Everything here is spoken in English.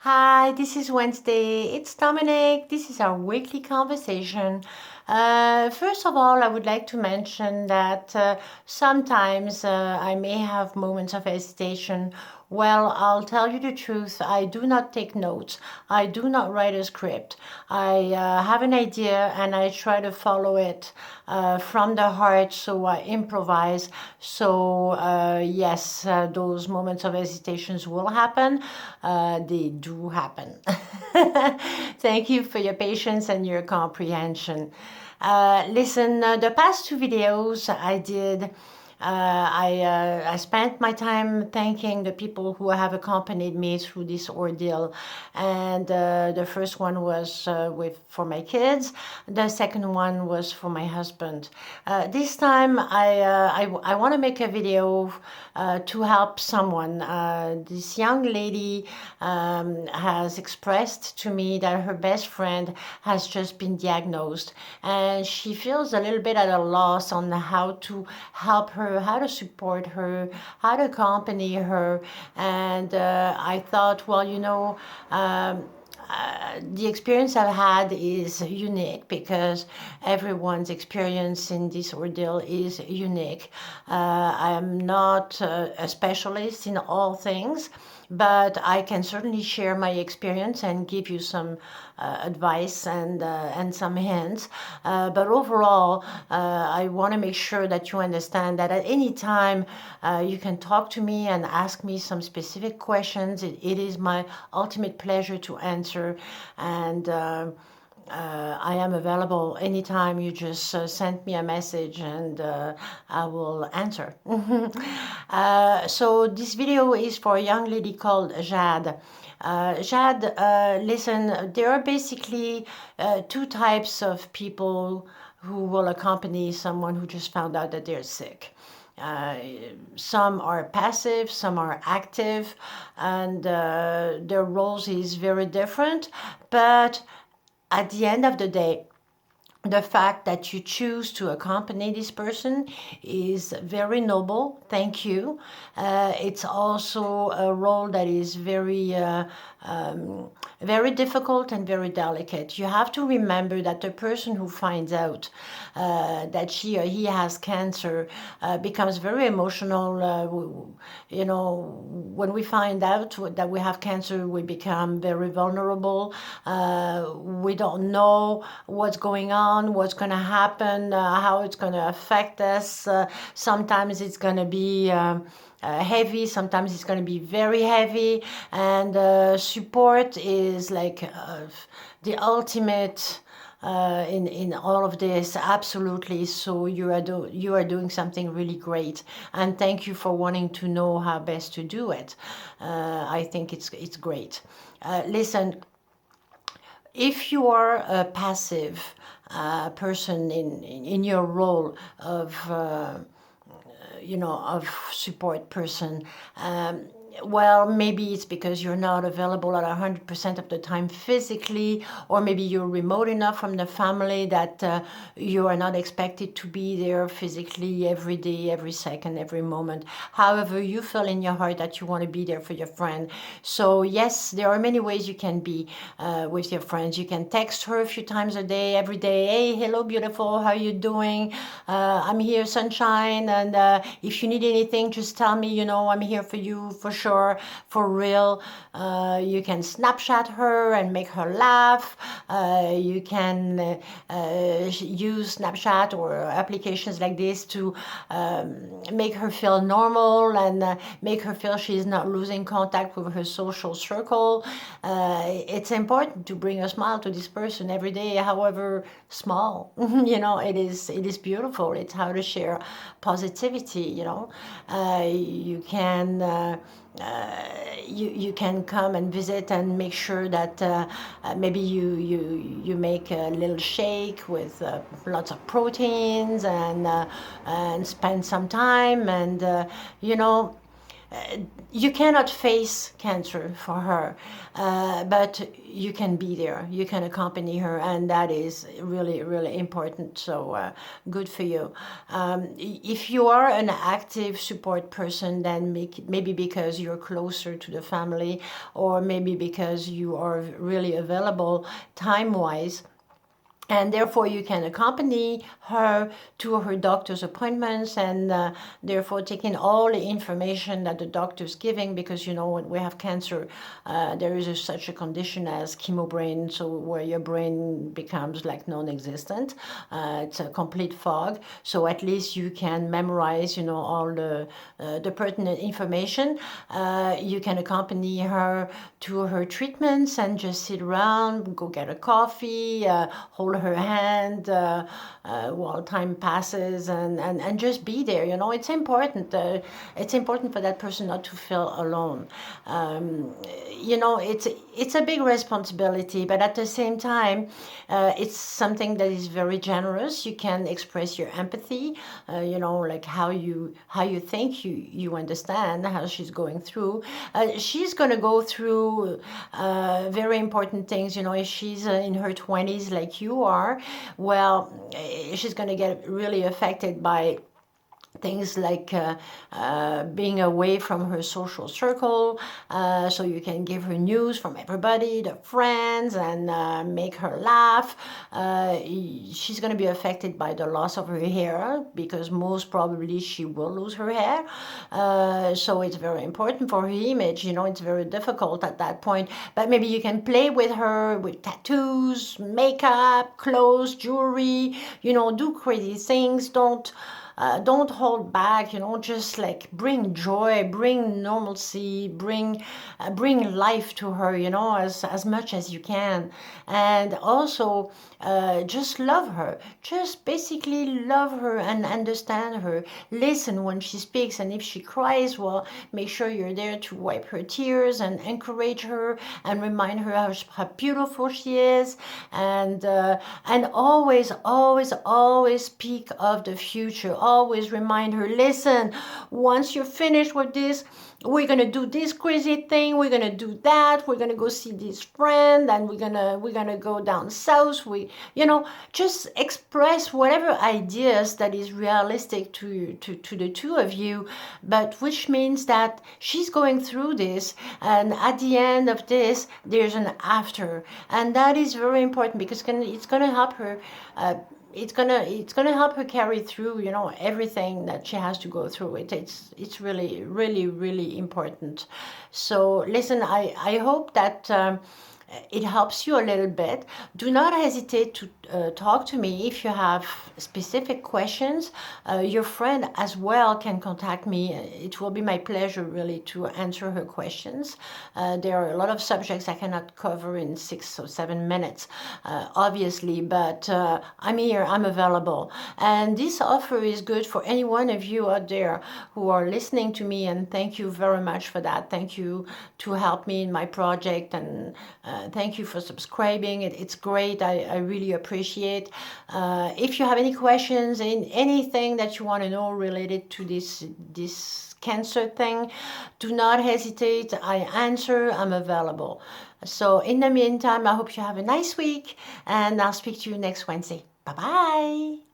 Hi, this is Wednesday. It's Dominic. This is our weekly conversation. First of all, I would like to mention that sometimes I may have moments of hesitation. Well, I'll tell you the truth. I do not take notes. I do not write a script. I have an idea and I try to follow it from the heart, so I improvise. So, yes, those moments of hesitations will happen. They do happen. Thank you for your patience and your comprehension. Listen, the past two videos I did, I spent my time thanking the people who have accompanied me through this ordeal. And the first one was for my kids. The second one was for my husband. This time I want to make a video to help someone. This young lady has expressed to me that her best friend has just been diagnosed, and she feels a little bit at a loss on how to help her, how to support her, how to accompany her. And I thought, well, the experience I've had is unique because everyone's experience in this ordeal is unique. I'm not a specialist in all things, but I can certainly share my experience and give you some advice and some hints. But overall, I want to make sure that you understand that at any time you can talk to me and ask me some specific questions. It is my ultimate pleasure to answer, and I am available anytime. You just send me a message and I will answer. So this video is for a young lady called Jade. Jade, listen, there are basically two types of people who will accompany someone who just found out that they're sick. Uh, some are passive, some are active, and their roles is very different. But at the end of the day, the fact that you choose to accompany this person is very noble. Thank you. It's also a role that is very difficult and very delicate. You have to remember that the person who finds out that she or he has cancer becomes very emotional. When we find out that we have cancer, we become very vulnerable. We don't know what's going on, what's going to happen, how it's going to affect us. Sometimes it's going to be heavy, sometimes it's going to be very heavy, and support is like the ultimate in all of this. Absolutely. So you are doing something really great, and thank you for wanting to know how best to do it. I think it's great. Listen, if you are a passive person in your role of of support person, well, maybe it's because you're not available at 100% of the time physically, or maybe you're remote enough from the family that you are not expected to be there physically every day, every second, every moment. However, you feel in your heart that you want to be there for your friend. So yes, there are many ways you can be with your friends. You can text her a few times a day, every day. Hey, hello, beautiful. How you doing? I'm here, sunshine. And if you need anything, just tell me. I'm here for you for sure, for real. You can Snapchat her and make her laugh. You can use Snapchat or applications like this to make her feel normal and make her feel she's not losing contact with her social circle. It's important to bring a smile to this person every day, however small. It is beautiful. It's how to share positivity. You can you can come and visit and make sure that maybe you make a little shake with lots of proteins and spend some time and you cannot face cancer for her, but you can be there, you can accompany her, and that is really, really important. So good for you. If you are an active support person, then maybe because you're closer to the family, or maybe because you are really available time-wise, and therefore you can accompany her to her doctor's appointments, and therefore taking all the information that the doctor's giving, because you know when we have cancer, there is such a condition as chemobrain, so where your brain becomes like non-existent. It's a complete fog. So at least you can memorize, you know, all the pertinent information. You can accompany her to her treatments and just sit around, go get a coffee, hold her hand while time passes, and just be there. You know, it's important. It's important for that person not to feel alone. You know, it's a big responsibility, but at the same time, it's something that is very generous. You can express your empathy. You know, like how you think you understand how she's going through. She's going to go through very important things. You know, if she's in her 20s like you are, well, she's going to get really affected by things like being away from her social circle, so you can give her news from everybody, the friends, and make her laugh. She's going to be affected by the loss of her hair, because most probably she will lose her hair. So it's very important for her image. You know, it's very difficult at that point. But maybe you can play with her with tattoos, makeup, clothes, jewelry. You know, do crazy things. Don't hold back, you know, just like bring joy, bring normalcy, bring life to her, you know, as much as you can. And also just love her, just basically love her and understand her. Listen when she speaks, and if she cries, well, make sure you're there to wipe her tears and encourage her and remind her how beautiful she is. And always, always, always speak of the future. Always remind her, listen, once you're finished with this, we're gonna do this crazy thing, we're gonna do that, we're gonna go see this friend, and we're gonna go down south. You know, just express whatever ideas that is realistic to the two of you, but which means that she's going through this, and at the end of this there's an after, and that is very important, because it's gonna help her. It's gonna help her carry through, you know, everything that she has to go through. It's really, really, really important. So listen, I hope that it helps you a little bit. Do not hesitate to talk to me if you have specific questions. Your friend as well can contact me. It will be my pleasure really to answer her questions. There are a lot of subjects I cannot cover in 6 or 7 minutes, obviously, but I'm here, I'm available. And this offer is good for any one of you out there who are listening to me, and thank you very much for that. Thank you to help me in my project, and thank you for subscribing. It's great. I really appreciate. If you have any questions, in anything that you want to know related to this cancer thing, do not hesitate. I answer. I'm available. So in the meantime, I hope you have a nice week, and I'll speak to you next Wednesday. Bye bye.